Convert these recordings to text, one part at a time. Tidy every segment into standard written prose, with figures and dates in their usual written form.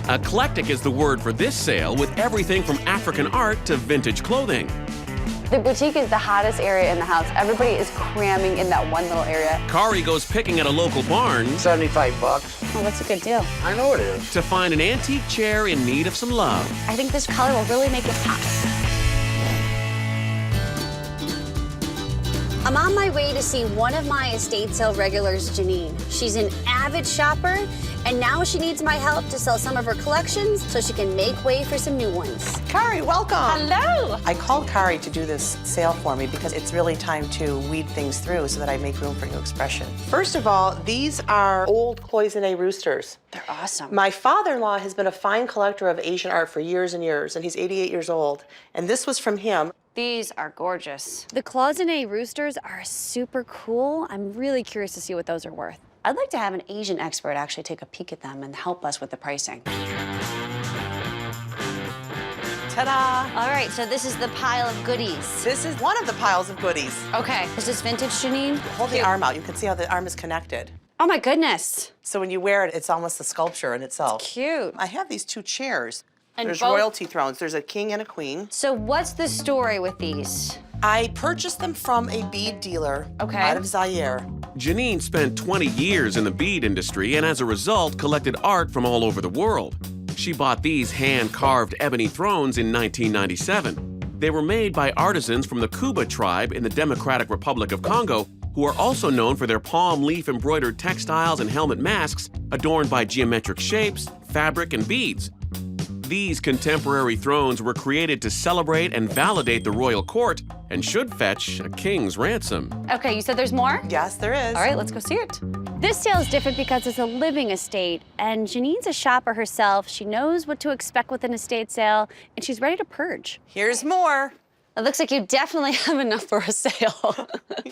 Eclectic is the word for this sale, with everything from African art to vintage clothing. The boutique is the hottest area in the house. Everybody is cramming in that one little area. Cari goes picking at a local barn. 75 bucks. Oh, that's a good deal. I know it is. To find an antique chair in need of some love. I think this color will really make it pop. I'm on my way to see one of my estate sale regulars, Janine. She's an avid shopper, and now she needs my help to sell some of her collections so she can make way for some new ones. Cari, welcome. Hello. I called Cari to do this sale for me because it's really time to weed things through so that I make room for new expression. First of all, these are old cloisonne roosters. They're awesome. My father-in-law has been a fine collector of Asian art for years and years, and he's 88 years old. And this was from him. These are gorgeous. The cloisonne roosters are super cool. I'm really curious to see what those are worth. I'd like to have an Asian expert actually take a peek at them and help us with the pricing. Ta-da! All right, so this is the pile of goodies. This is one of the piles of goodies. Okay. Is this vintage, Janine? Hold the arm out. You can see how the arm is connected. Oh my goodness. So when you wear it, it's almost a sculpture in itself. Cute. I have these two chairs. And There's both- royalty thrones. There's a king and a queen. So what's the story with these? I purchased them from a bead dealer out of Zaire. Janine spent 20 years in the bead industry and as a result collected art from all over the world. She bought these hand-carved ebony thrones in 1997. They were made by artisans from the Kuba tribe in the Democratic Republic of Congo, who are also known for their palm leaf embroidered textiles and helmet masks adorned by geometric shapes, fabric, and beads. These contemporary thrones were created to celebrate and validate the royal court and should fetch a king's ransom. Okay, you said there's more? Yes, there is. All right, let's go see it. This sale is different because it's a living estate, and Janine's a shopper herself. She knows what to expect with an estate sale, and she's ready to purge. Here's more. It looks like you definitely have enough for a sale.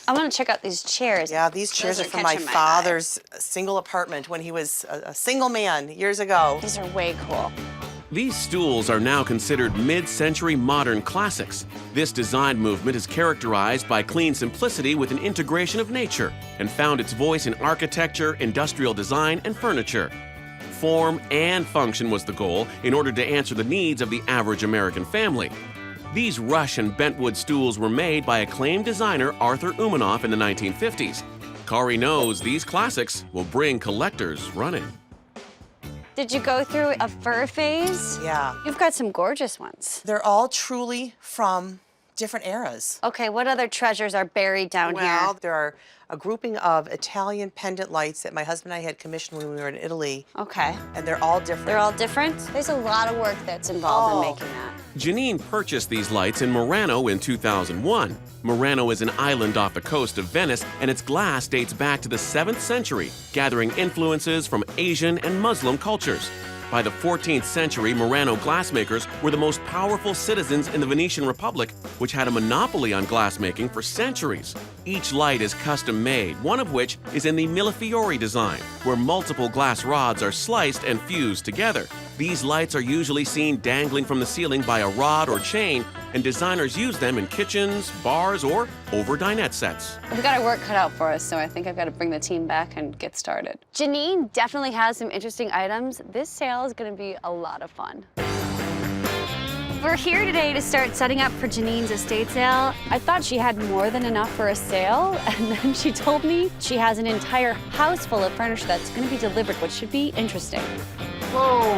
I want to check out these chairs. Yeah, these chairs Those are from my catching eye. father's single apartment when he was a single man years ago. These are way cool. These stools are now considered mid-century modern classics. This design movement is characterized by clean simplicity with an integration of nature and found its voice in architecture, industrial design, and furniture. Form and function was the goal in order to answer the needs of the average American family. These rush and bentwood stools were made by acclaimed designer Arthur Umanoff in the 1950s. Cari knows these classics will bring collectors running. Did you go through a fur phase? Yeah. You've got some gorgeous ones. They're all truly from different eras. Okay, what other treasures are buried down Well, here? there are a grouping of Italian pendant lights that my husband and I had commissioned when we were in Italy. Okay. And they're all different. They're all different? There's a lot of work that's involved in Oh. making that. Janine purchased these lights in Morano in 2001. Morano is an island off the coast of Venice, and its glass dates back to the 7th century, gathering influences from Asian and Muslim cultures. By the 14th century, Morano glassmakers were the most powerful citizens in the Venetian Republic, which had a monopoly on glassmaking for centuries. Each light is custom made, one of which is in the millefiori design, where multiple glass rods are sliced and fused together. These lights are usually seen dangling from the ceiling by a rod or chain, and designers use them in kitchens, bars, or over dinette sets. We've got our work cut out for us, so I think I've got to bring the team back and get started. Janine definitely has some interesting items. This sale is going to be a lot of fun. We're here today to start setting up for Janine's estate sale. I thought she had more than enough for a sale, and then she told me she has an entire house full of furniture that's going to be delivered, which should be interesting. Whoa!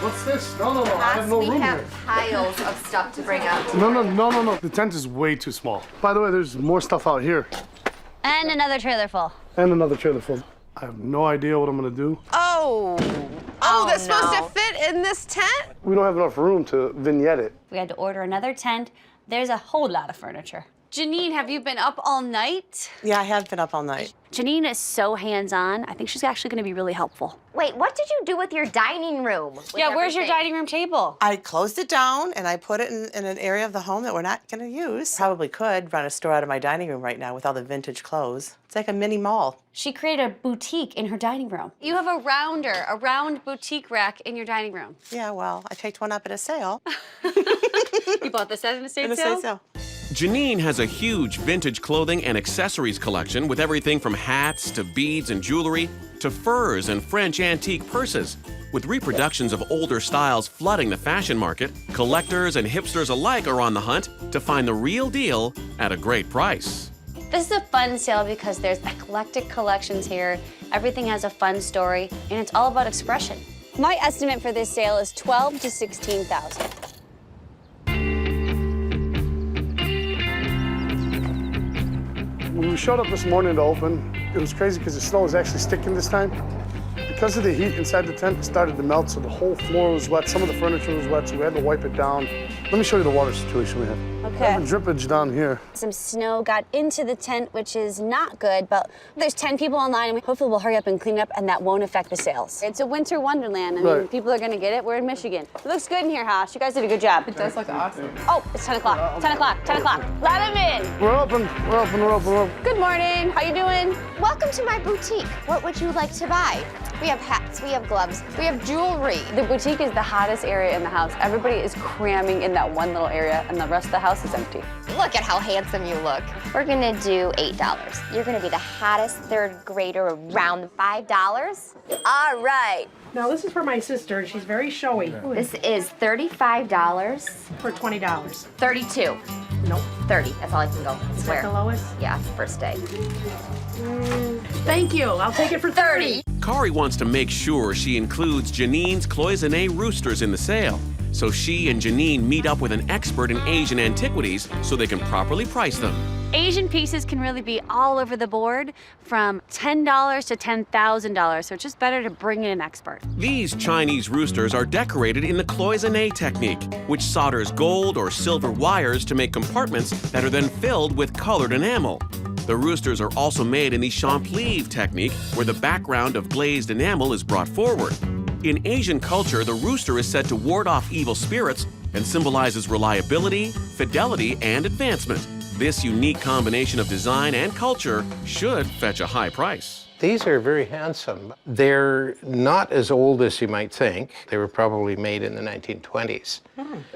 What's this? No, I have no room here. Piles of stuff to bring up. No. The tent is way too small. By the way, there's more stuff out here. And another trailer full. And another trailer full. I have no idea what I'm gonna do. Oh, that's supposed to fit in this tent? We don't have enough room to vignette it. We had to order another tent. There's a whole lot of furniture. Janine, have you been up all night? Yeah, I have been up all night. Janine is so hands-on. I think she's actually going to be really helpful. Wait, what did you do with your dining room? Where's your dining room table? I closed it down and I put it in an area of the home that we're not going to use. Probably could run a store out of my dining room right now with all the vintage clothes. It's like a mini mall. She created a boutique in her dining room. You have a round boutique rack in your dining room. Yeah, well, I picked one up at a sale. You bought this at an estate At a sale? sale. Janine has a huge vintage clothing and accessories collection with everything from hats to beads and jewelry to furs and French antique purses. With reproductions of older styles flooding the fashion market, collectors and hipsters alike are on the hunt to find the real deal at a great price. This is a fun sale because there's eclectic collections here. Everything has a fun story, and it's all about expression. My estimate for this sale is $12,000 to $16,000. When we showed up this morning to open, it was crazy because the snow was actually sticking this time. Because of the heat inside the tent, it started to melt, so the whole floor was wet. Some of the furniture was wet, so we had to wipe it down. Let me show you the water situation we have. Okay. We have a drippage down here. Some snow got into the tent, which is not good, but there's 10 people online, and hopefully we'll hurry up and clean it up, and that won't affect the sales. It's a winter wonderland. I mean, Right. people are gonna get it. We're in Michigan. It looks good in here, Hash. You guys did a good job. It does look awesome. Oh, it's 10 o'clock, 10 o'clock, 10 o'clock. Let him in. We're open, we're open, we're open, we're open. Good morning, how you doing? Welcome to my boutique. What would you like to buy? We have hats, we have gloves, we have jewelry. The boutique is the hottest area in the house. Everybody is cramming in that one little area, and the rest of the house is empty. Look at how handsome you look. We're gonna do $8. You're gonna be the hottest third grader around $5. All right. Now, this is for my sister, and she's very showy. This is $35. For $20. 32. Nope. 30. That's all I can go. I Is that swear. the lowest? Yeah, first day. Thank you. I'll take it for 30. Cari wants to make sure she includes Janine's cloisonné roosters in the sale. So she and Janine meet up with an expert in Asian antiquities so they can properly price them. Asian pieces can really be all over the board, from $10 to $10,000, so it's just better to bring in an expert. These Chinese roosters are decorated in the cloisonné technique, which solders gold or silver wires to make compartments that are then filled with colored enamel. The roosters are also made in the champlive technique, where the background of glazed enamel is brought forward. In Asian culture, the rooster is said to ward off evil spirits and symbolizes reliability, fidelity, and advancement. This unique combination of design and culture should fetch a high price. These are very handsome. They're not as old as you might think. They were probably made in the 1920s.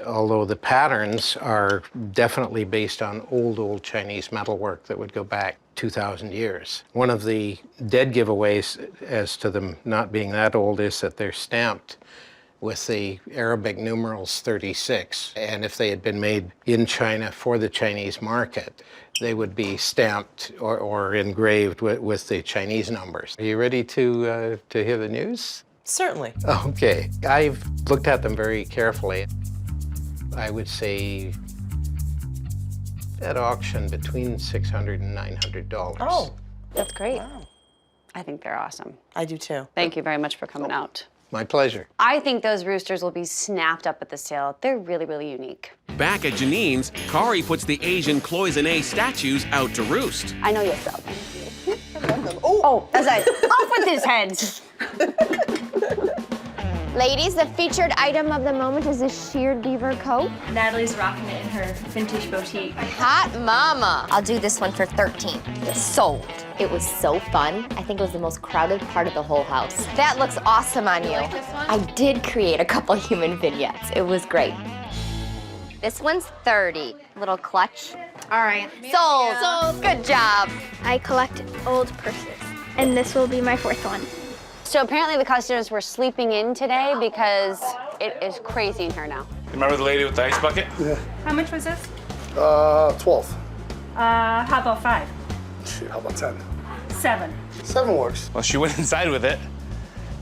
Although the patterns are definitely based on old Chinese metalwork that would go back 2,000 years. One of the dead giveaways as to them not being that old is that they're stamped with the Arabic numerals 36. And if they had been made in China for the Chinese market, they would be stamped or engraved with the Chinese numbers. Are you ready to hear the news? Certainly. Okay. I've looked at them very carefully. I would say at auction between $600 and $900. Oh, That's great. wow. I think they're awesome. I do too. Thank you very much for coming out. My pleasure. I think those roosters will be snapped up at the sale. They're really, really unique. Back at Janine's, Cari puts the Asian cloisonné statues out to roost. I know you'll sell them. Oh, that's right. Off with his head. Ladies, the featured item of the moment is this sheer beaver coat. Natalie's rocking it in her vintage boutique. Hot mama. I'll do this one for 13. Sold. It was so fun. I think it was the most crowded part of the whole house. That looks awesome on you. I did create a couple human vignettes. It was great. This one's 30. Little clutch. All right. Sold. Good job. I collect old purses, and this will be my fourth one. So apparently the customers were sleeping in today because it is crazy in here now. Remember the lady with the ice bucket? Yeah. How much was this? 12. How about 5? Shit, how about 10? 7. 7 works. Well, she went inside with it,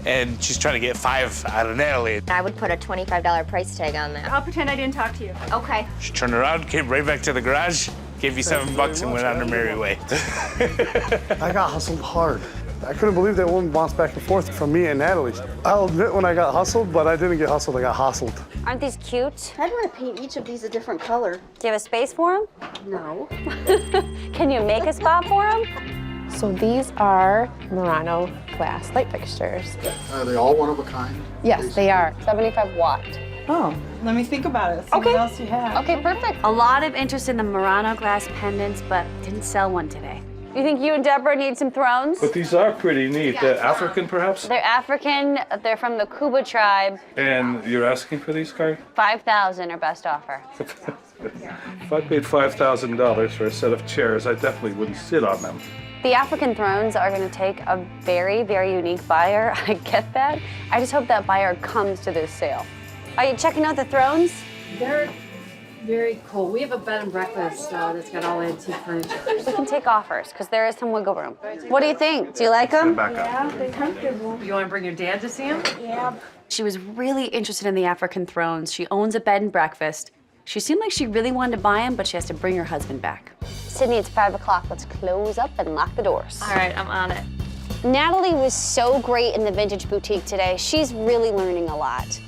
and she's trying to get 5 out of Natalie. I would put a $25 price tag on that. I'll pretend I didn't talk to you. Okay. She turned around, came right back to the garage, gave you $7 and went on her merry way. I got hustled hard. I couldn't believe that woman bounced back and forth from me and Natalie. I'll admit when I got hustled, but I didn't get hustled, I got hustled. Aren't these cute? I'd want to paint each of these a different color. Do you have a space for them? No. Can you make a spot for them? So these are Morano glass light fixtures. Are they all one of a kind? Yes, they are. 75 watt. Oh, let me think about it. See Okay. what else you have. Okay, perfect. A lot of interest in the Morano glass pendants, but didn't sell one today. You think you and Deborah need some thrones? But these are pretty neat. They're African, perhaps? They're African, they're from the Kuba tribe. And you're asking for these, Cari? 5,000 are best offer. If I paid $5,000 for a set of chairs, I definitely wouldn't sit on them. The African thrones are gonna take a very, very unique buyer. I get that. I just hope that buyer comes to this sale. Are you checking out the thrones? They're very cool. We have a bed and breakfast that's got all antique furniture. We can take offers, because there is some wiggle room. What do you think? Do you like them? Yeah, they're comfortable. You want to bring your dad to see him? Yeah. She was really interested in the African thrones. She owns a bed and breakfast. She seemed like she really wanted to buy them, but she has to bring her husband back. Sydney, it's 5 o'clock. Let's close up and lock the doors. All right, I'm on it. Natalie was so great in the vintage boutique today. She's really learning a lot.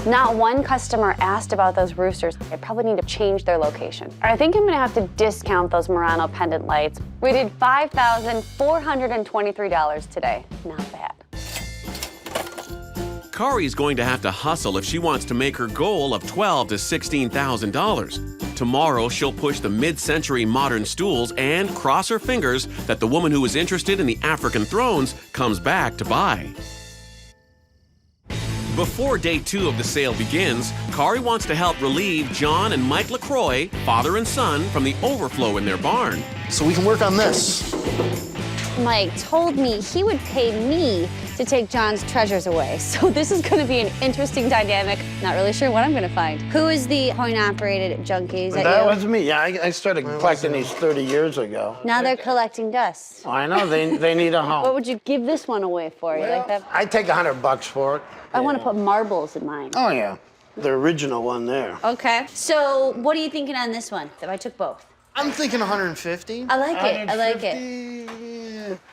Not one customer asked about those roosters. They probably need to change their location. I think I'm gonna have to discount those Morano pendant lights. We did $5,423 today. Not bad. Cari's going to have to hustle if she wants to make her goal of $12,000 to $16,000. Tomorrow, she'll push the mid-century modern stools and cross her fingers that the woman who was interested in the African thrones comes back to buy. Before day 2 of the sale begins, Cari wants to help relieve John and Mike LaCroix, father and son, from the overflow in their barn. So we can work on this. Mike told me he would pay me to take John's treasures away. So this is gonna be an interesting dynamic. Not really sure what I'm gonna find. Who is the coin-operated junkie? Is that That you? was me. Yeah, I started collecting these 30 years ago. Now they're collecting dust. I know, they need a home. What would you give this one away for? You like that? I'd take $100 for it. I want to put marbles in mine. Oh, yeah. The original one there. Okay. So what are you thinking on this one? If I took both? I'm thinking 150. I like it. I like it.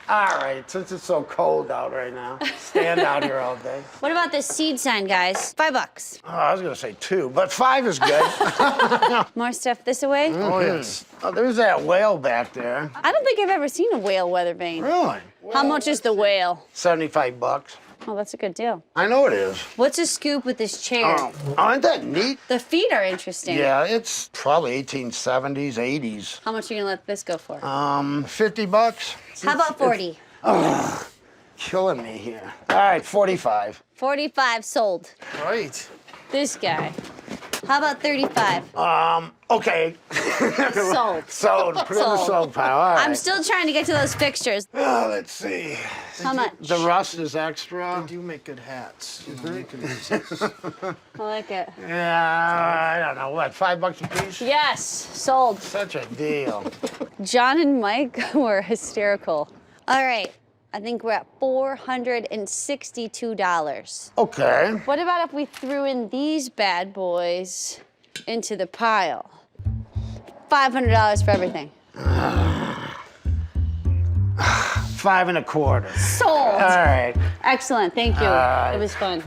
All right, since it's so cold out right now, stand out here all day. What about this seed sign, guys? $5. Oh, I was gonna say 2, but 5 is good. More stuff this away? Oh, yes. Oh, there's that whale back there. I don't think I've ever seen a whale weather vane. Really? How much is the whale? $75. Oh, that's a good deal. I know it is. What's a scoop with this chair? Oh, aren't that neat? The feet are interesting. Yeah, it's probably 1870s, 80s. How much are you gonna let this go for? $50. How about 40? Oh, killing me here. All right, 45. 45 sold. Right. This guy. How about 35? Okay. Sold. Sold. Put it in the Sold. sold pile. All right. I'm still trying to get to those fixtures. Let's see. How much? The rust is extra. They do make good hats. You know, you can use this. I like it. Yeah, I don't know. What, $5 a piece? Yes, sold. Such a deal. John and Mike were hysterical. All right, I think we're at $462. Okay. What about if we threw in these bad boys into the pile? $500 for everything. 5 1/4. Sold. All right. Excellent, thank you. It was fun.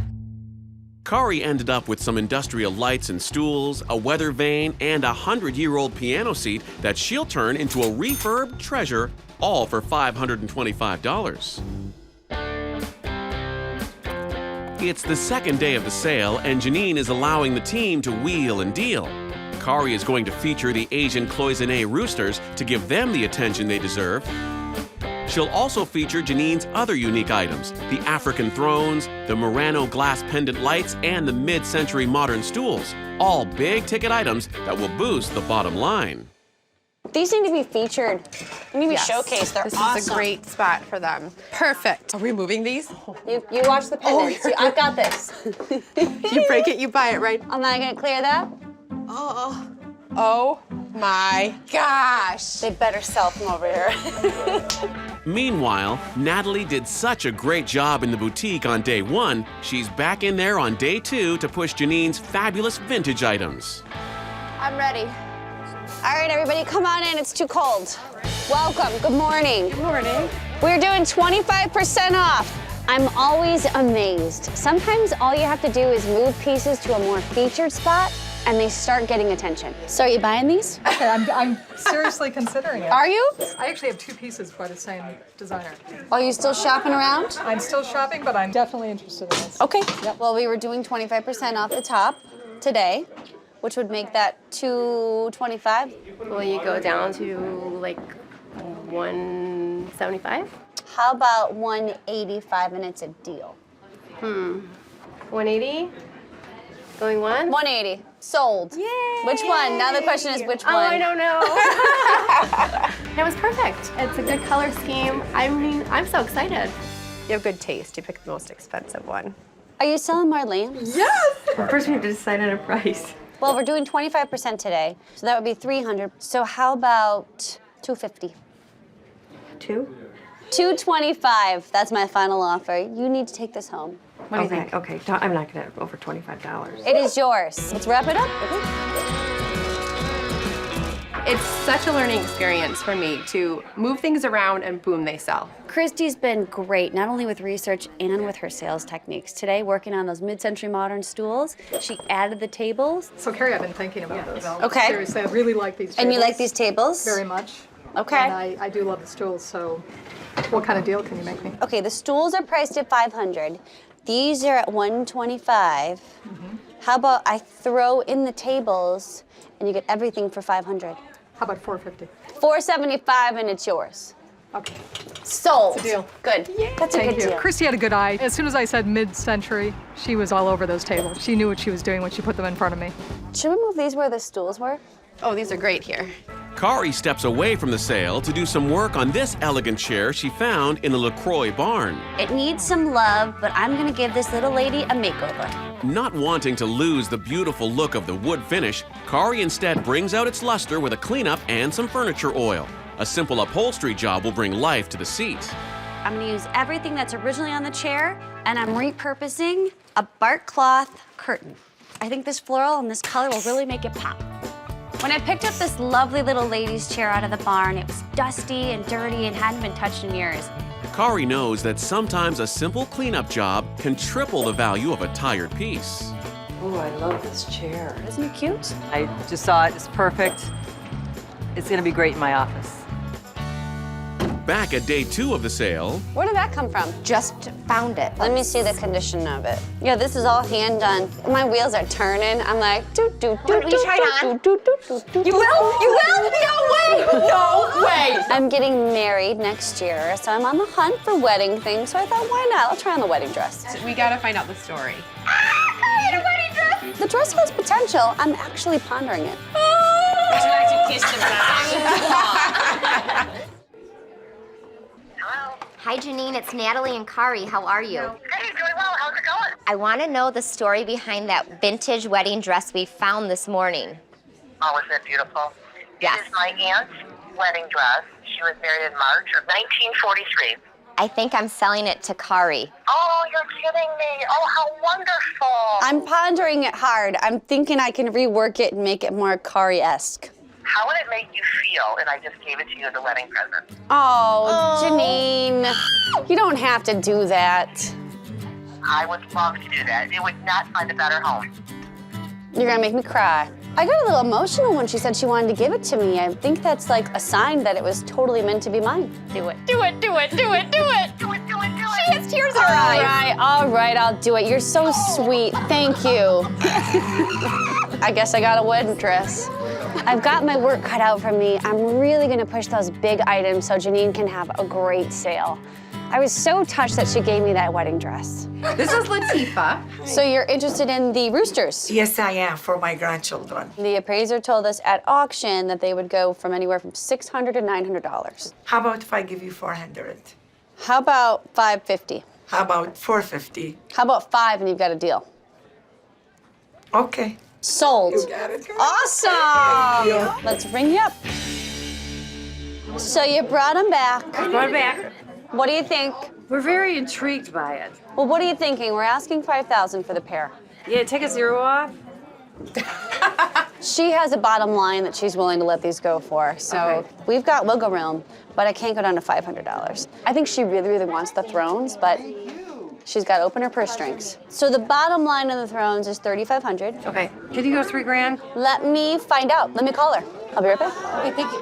Cari ended up with some industrial lights and stools, a weather vane, and a 100-year-old piano seat that she'll turn into a refurb treasure, all for $525. It's the second day of the sale, and Janine is allowing the team to wheel and deal. Cari is going to feature the Asian cloisonné roosters to give them the attention they deserve. She'll also feature Janine's other unique items, the African thrones, the Morano glass pendant lights, and the mid-century modern stools, all big-ticket items that will boost the bottom line. These need to be featured. They need to be showcased. They're awesome. This is a great spot for them. Perfect. Are we moving these? You watch the pendants. I've got this. You break it, you buy it, right? Am I gonna clear that? Oh my gosh. They better sell from over here. Meanwhile, Natalie did such a great job in the boutique on day 1, she's back in there on day 2 to push Janine's fabulous vintage items. I'm ready. All right, everybody, come on in. It's too cold. Welcome. Good morning. Good morning. We're doing 25% off. I'm always amazed. Sometimes all you have to do is move pieces to a more featured spot, and they start getting attention. So are you buying these? Okay, I'm seriously considering it. Are you? I actually have 2 pieces by the same designer. Are you still shopping around? I'm still shopping, but I'm definitely interested in this. Okay. Yep. Well, we were doing 25% off the top today, which would make that $225. Will you go down to like $175? How about $185 and it's a deal? 180? Going one? 180. Sold. Yay! Which one? Now the question is which one? Oh, I don't know. That was perfect. It's a good color scheme. I mean, I'm so excited. You have good taste. You picked the most expensive one. Are you selling more lamps? Yes! First we have to decide on a price. Well, we're doing 25% today, so that would be 300. So how about 250? 225. That's my final offer. You need to take this home. What do you think? Okay, I'm not gonna over $25. It is yours. Let's wrap it up. It's such a learning experience for me to move things around and boom, they sell. Christy's been great, not only with research and with her sales techniques. Today, working on those mid-century modern stools, she added the tables. So Cari, I've been thinking about this. Okay. Seriously, I really like these tables. And you like these tables? Very much. Okay. And I do love the stools, so what kind of deal can you make me? Okay, the stools are priced at $500. These are at $125. How about I throw in the tables and you get everything for $500? How about $450? $475 and it's yours. Okay. Sold. It's a deal. Good. That's a Thank good you. deal. Christy had a good eye. As soon as I said mid-century, she was all over those tables. She knew what she was doing when she put them in front of me. Should we move these where the stools were? Oh, these are great here. Cari steps away from the sale to do some work on this elegant chair she found in the LaCroix barn. It needs some love, but I'm gonna give this little lady a makeover. Not wanting to lose the beautiful look of the wood finish, Cari instead brings out its luster with a cleanup and some furniture oil. A simple upholstery job will bring life to the seat. I'm gonna use everything that's originally on the chair, and I'm repurposing a bark cloth curtain. I think this floral and this color will really make it pop. When I picked up this lovely little lady's chair out of the barn, it was dusty and dirty and hadn't been touched in years. Cari knows that sometimes a simple cleanup job can triple the value of a tired piece. Oh, I love this chair. Isn't it cute? I just saw it. It's perfect. It's gonna be great in my office. Back at day 2 of the sale, Where did that come from? Just found it. Let me see the condition of it. Yeah, this is all hand done. My wheels are turning. I'm like, doot, doot, doot, Will you try it on? doot, doot, doot, doot. You will? You will? No way! No way! I'm getting married next year, so I'm on the hunt for wedding things, so I thought, why not? I'll try on the wedding dress. We gotta find out the story. I had a wedding dress! The dress has potential. I'm actually pondering it. Would you like to kiss the bride? Hi, Janine. It's Natalie and Cari. How are you? Hey, doing well. How's it going? I want to know the story behind that vintage wedding dress we found this morning. Oh, isn't it beautiful? Yes. It is my aunt's wedding dress. She was married in March of 1943. I think I'm selling it to Cari. Oh, you're kidding me. Oh, how wonderful. I'm pondering it hard. I'm thinking I can rework it and make it more Cari-esque. How would it make you feel if I just gave it to you as a wedding present? Oh, Janine, you don't have to do that. I would love to do that. It would not find a better home. You're gonna make me cry. I got a little emotional when she said she wanted to give it to me. I think that's like a sign that it was totally meant to be mine. Do it. Do it, do it, do it, do it. Do it, do it, do it. She has tears in her eyes. All right, I'll do it. You're so sweet. Thank you. I guess I got a wedding dress. I've got my work cut out for me. I'm really gonna push those big items so Janine can have a great sale. I was so touched that she gave me that wedding dress. This is Latifah. So you're interested in the roosters? Yes, I am, for my grandchildren. The appraiser told us at auction that they would go from anywhere from $600 to $900. How about if I give you 400? How about $550? How about 450? How about $5 and you've got a deal? Okay. Sold. You got it. Awesome. Thank you. Let's bring you up. So you brought them back. Brought it back. What do you think? We're very intrigued by it. Well, what are you thinking? We're asking $5,000 for the pair. Yeah, take a zero off. She has a bottom line that she's willing to let these go for. So we've got wiggle room, but I can't go down to $500. I think she really, really wants the thrones, but she's got to open her purse strings. So the bottom line of the thrones is $3,500. Okay. Can you go $3,000? Let me find out. Let me call her. I'll be right back. Okay, thank you.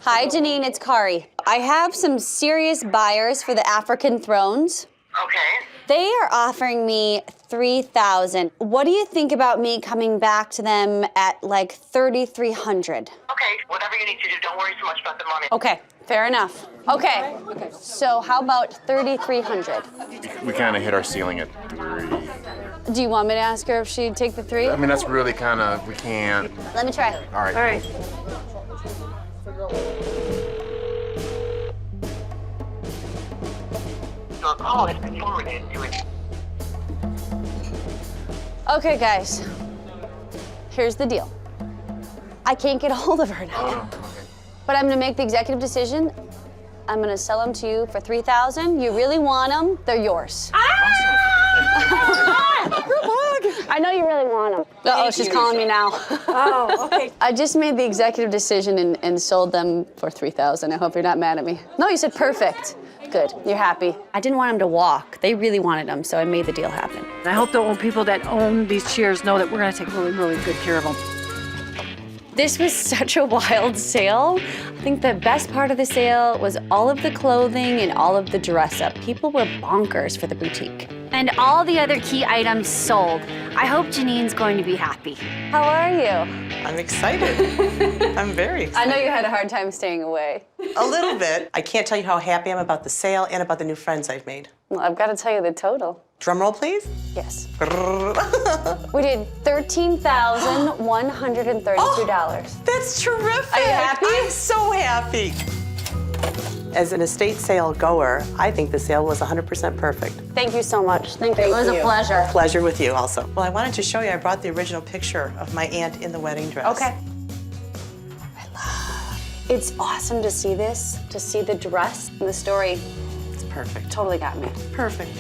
Hi, Janine, it's Cari. I have some serious buyers for the African thrones. Okay. They are offering me $3,000. What do you think about me coming back to them at like $3,300? Okay, whatever you need to do. Don't worry so much about the money. Okay, fair enough. Okay. So how about $3,300? We kind of hit our ceiling at 3. Do you want me to ask her if she'd take the 3? I mean, that's really kind of, we can't. Let me try. All right. All right. Your call has been forwarded to an Okay, guys. Here's the deal. I can't get a hold of her now. But I'm gonna make the executive decision. I'm gonna sell them to you for $3,000. You really want them, they're yours. I know you really want them. Uh-oh, she's calling me now. Oh, okay. I just made the executive decision and sold them for $3,000. I hope you're not mad at me. No, you said perfect. Good, you're happy. I didn't want them to walk. They really wanted them, so I made the deal happen. I hope the people that own these chairs know that we're gonna take really, really good care of them. This was such a wild sale. I think the best part of the sale was all of the clothing and all of the dress up. People were bonkers for the boutique. And all the other key items sold. I hope Janine's going to be happy. How are you? I'm excited. I'm very excited. I know you had a hard time staying away. A little bit. I can't tell you how happy I'm about the sale and about the new friends I've made. Well, I've got to tell you the total. Drum roll, please. Yes. We did $13,132. That's terrific. Are you happy? I'm so happy. As an estate sale goer, I think the sale was 100% perfect. Thank you so much. Thank you. It was a pleasure. Pleasure with you also. Well, I wanted to show you, I brought the original picture of my aunt in the wedding dress. Okay. It's awesome to see this, to see the dress and the story. It's perfect. Totally got me. Perfect.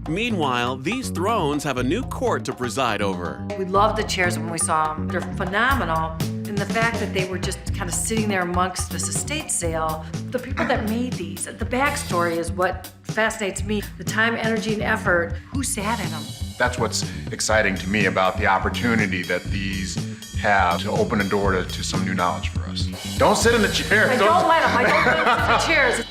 Meanwhile, these thrones have a new court to preside over. We loved the chairs when we saw them. They're phenomenal. And the fact that they were just kind of sitting there amongst this estate sale. The people that made these, the backstory is what fascinates me. The time, energy, and effort. Who sat in them? That's what's exciting to me about the opportunity that these have to open a door to some new knowledge for us. Don't sit in the chairs. I don't let them. I don't let them sit in the chairs.